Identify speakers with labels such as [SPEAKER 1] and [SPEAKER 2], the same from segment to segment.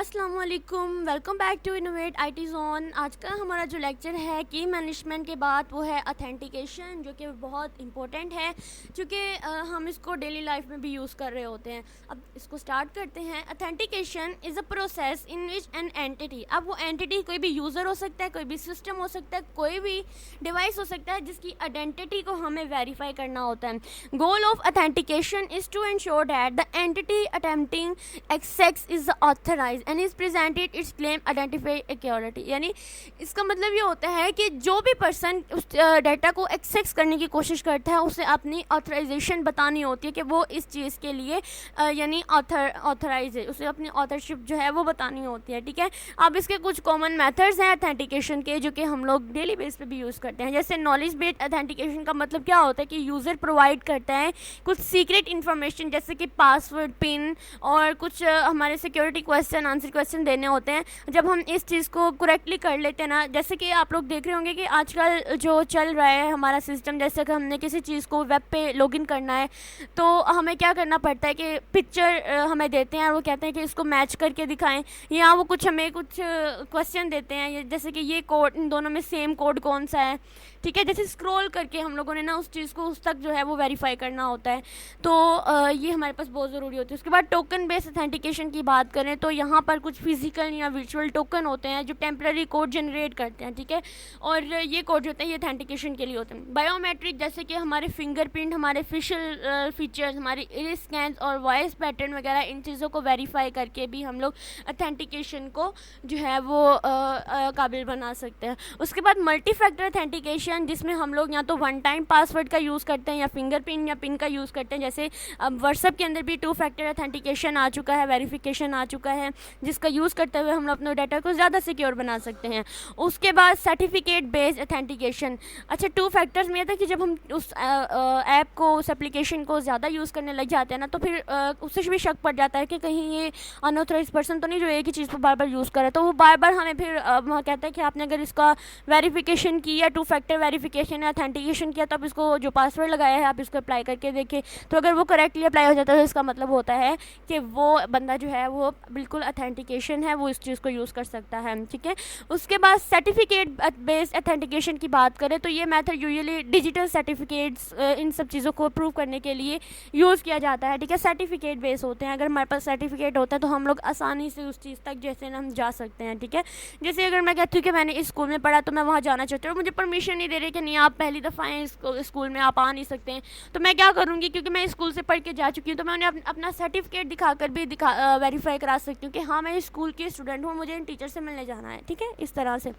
[SPEAKER 1] अस्सलाम वालेकुम, welcome back to innovate IT zone. आज का हमारा जो लेक्चर है की मैनेजमेंट के बाद वो है अथेंटिकेशन, जो कि बहुत इंपॉर्टेंट है क्योंकि हम इसको डेली लाइफ में भी यूज़ कर रहे होते हैं। अब इसको स्टार्ट करते हैं। Authentication is a process in which an entity, अब वो एंटिटी कोई भी यूज़र हो सकता है, कोई भी सिस्टम हो सकता है, कोई भी डिवाइस हो सकता है जिसकी आइडेंटिटी को हमें वेरीफाई करना होता है। Goal of authentication is to ensure that the entity attempting access is authorize and is presented its claim identify security. यानी इसका मतलब ये होता है कि जो भी पर्सन उस डाटा को एक्सेस करने की कोशिश करता है उसे अपनी ऑथराइजेशन बतानी होती है कि वो इस चीज़ के लिए यानी ऑथराइज है, उसे अपनी ऑथरशिप जो है वो बतानी होती है। ठीक है, अब इसके कुछ कॉमन मेथड्स हैं अथेंटिकेशन के जो कि हम लोग डेली बेस पे भी यूज़ करते हैं। जैसे नॉलेज बेस्ड अथेंटिकेशन का मतलब क्या होता है कि यूज़र प्रोवाइड करता है कुछ सीक्रेट इन्फॉर्मेशन जैसे कि पासवर्ड, पिन और कुछ हमारे सिक्योरिटी क्वेश्चन आंसर क्वेश्चन देने होते हैं। जब हम इस चीज़ को करेक्टली कर लेते हैं ना, जैसे कि आप लोग देख रहे होंगे कि आजकल जो चल रहा है हमारा सिस्टम, जैसे कि हमने किसी चीज़ को वेब पे लॉगिन करना है तो हमें क्या करना पड़ता है कि पिक्चर हमें देते हैं और वो कहते हैं कि इसको मैच करके दिखाएं, या वो कुछ हमें कुछ क्वेश्चन देते हैं जैसे कि ये कोड, इन दोनों में सेम कोड कौन सा है। ठीक है, जैसे स्क्रॉल करके हम लोगों ने ना उस चीज़ को उस तक जो है वो वेरीफाई करना होता है, तो ये हमारे पास बहुत ज़रूरी होती है। उसके बाद टोकन बेस्ड अथेंटिकेशन की बात करें तो यहाँ पर कुछ फिजिकल या वर्चुअल टोकन होते हैं जो टेम्पररी कोड जनरेट करते हैं। ठीक है, और ये कोड जो होते हैं ये अथेंटिकेशन के लिए होते हैं। बायोमेट्रिक जैसे कि हमारे फिंगरप्रिंट, हमारे फेशियल फीचर्स, हमारे इरिस स्कैन और वॉइस पैटर्न वगैरह, इन चीज़ों को वेरीफाई करके भी हम लोग अथेंटिकेशन को जो है वो काबिल बना सकते हैं। उसके बाद मल्टी फैक्टर अथेंटिकेशन, जिसमें हम लोग या तो वन टाइम पासवर्ड का यूज़ करते हैं या फिंगरप्रिंट या पिन का यूज़ करते हैं। जैसे अब व्हाट्सएप के अंदर भी टू फैक्टर अथेंटिकेशन आ चुका है, वेरिफिकेशन आ चुका है, जिसका यूज़ करते हुए हम लोग अपने डाटा को ज़्यादा सिक्योर बना सकते हैं। उसके बाद सर्टिफिकेट बेस्ड अथेंटिकेशन। अच्छा, टू फैक्टर्स में यह था कि जब हम उस ऐप को, उस एप्लीकेशन को ज़्यादा यूज़ करने लग जाते हैं ना, तो फिर उससे भी शक पड़ जाता है कि कहीं ये अनऑथराइज पर्सन तो नहीं जो एक ही चीज़ पर बार बार यूज़ करे, तो वो बार बार हमें फिर कहता है कि आपने अगर इसका वेरिफिकेशन किया, टू फैक्टर वेरिफिकेशन या अथेंटिकेशन किया, तो आप इसको जो पासवर्ड लगाया है आप इसको अप्लाई करके देखें, तो अगर वो करेक्टली अप्लाई हो जाता है तो इसका मतलब होता है कि वो बंदा जो है वो बिल्कुल अथेंटिकेशन है, वो इस चीज़ को यूज़ कर सकता है। ठीक है, उसके बाद सर्टिफिकेट बेस्ड अथेंटिकेशन की बात करें तो ये मेथड यूजुअली डिजिटल सर्टिफिकेट्स, इन सब चीज़ों को प्रूव करने के लिए यूज़ किया जाता है। ठीक है, सर्टिफिकेट बेस होते हैं, अगर हमारे पास सर्टिफिकेट होता है तो हम लोग आसानी से उस चीज़ तक जैसे हम जा सकते हैं। ठीक है, जैसे अगर मैं कहती हूँ कि मैंने इस स्कूल में पढ़ा तो मैं वहाँ जाना चाहती हूँ और मुझे परमिशन नहीं दे रही कि नहीं आप पहली दफ़ा आए इस स्कूल में, आप आ नहीं सकते हैं, तो मैं क्या करूँगी, क्योंकि मैं स्कूल से पढ़ के जा चुकी हूँ तो मैं उन्हें अपना सर्टिफिकेट दिखाकर भी वेरीफाई करा सकती हूँ कि हाँ मैं इस स्कूल की स्टूडेंट हूँ, मुझे इन टीचर से मिलने जाना है। ठीक है, इस तरह से।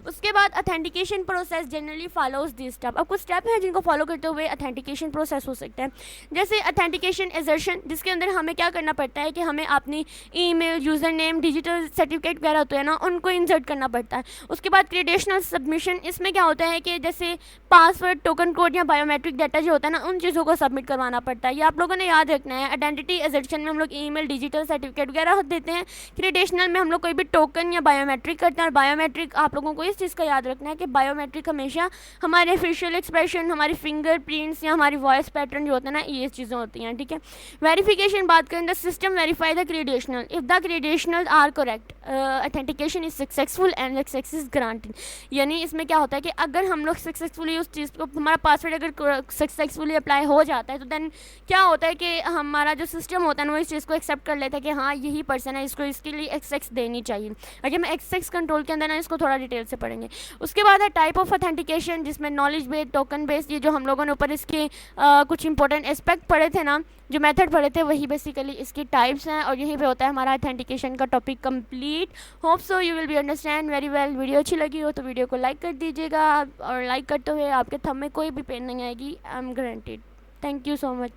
[SPEAKER 1] उसके बाद authentication process generally follows this step. अब कुछ स्टेप हैं जिनको फॉलो करते हुए अथेंटिकेशन प्रोसेस हो सकता है। जैसे अथेंटिकेशन एजर्शन, जिसके अंदर हमें क्या करना पड़ता है कि हमें अपनी email, user name, digital certificate वगैरह होते हैं ना, उनको इंसर्ट करना पड़ता है। उसके बाद क्रेडेंशियल सबमिशन, इसमें क्या होता है कि जैसे पासवर्ड, टोकन कोड या बायोमेट्रिक डाटा जो होता है ना, उन चीज़ों को सबमिट करवाना पड़ता है। ये आप लोगों ने याद रखना है। आइडेंटिटी एजर्शन में हम लोग ईमेल, डिजिटल सर्टिफिकेट वगैरह देते हैं। क्रेडेंशियल में हम लोग कोई भी टोकन या बायोमेट्रिक करते हैं। और बायोमेट्रिक आप लोगों को इस चीज़ का याद रखना है कि बायोमेट्रिक हमेशा हमारे फेशियल एक्सप्रेशन, हमारी फिंगर प्रिंट्स या हमारी वॉइस पैटर्न जो होता है ना, ये चीज़ें होती हैं। ठीक है, वेरिफिकेशन बात करें, the system verify the credential, if the credential are correct authentication is successful and access is granted. यानी इसमें क्या होता है कि अगर हम लोग सक्सेसफुली उस चीज़ को, हमारा पासवर्ड अगर सक्सेसफुली अप्लाई हो जाता है तो देन क्या होता है कि हमारा जो सिस्टम होता है ना वो इस चीज़ को एक्सेप्ट कर लेता है कि हाँ यही पर्सन है, इसको इसके लिए एक्सेस देनी चाहिए। अगर मैं एक्सेस कंट्रोल के अंदर ना इसको थोड़ा डिटेल से पढ़ेंगे। उसके बाद है टाइप ऑफ अथेंटिकेशन, जिसमें नॉलेज बेस्ड, टोकन बेस्ड, ये जो हम लोगों ने ऊपर इसके कुछ इंपॉर्टेंट एस्पेक्ट पढ़े थे ना, जो मेथड पढ़े थे, वही बेसिकली इसकी टाइप्स हैं। और यहीं पे होता है हमारा अथेंटिकेशन का topic complete. Hope so you will be understand very well. Video अच्छी लगी हो तो वीडियो को लाइक कर दीजिएगा, और लाइक करते हुए आपके थंब में कोई भी पेन नहीं आएगी, I am guaranteed. Thank you so much.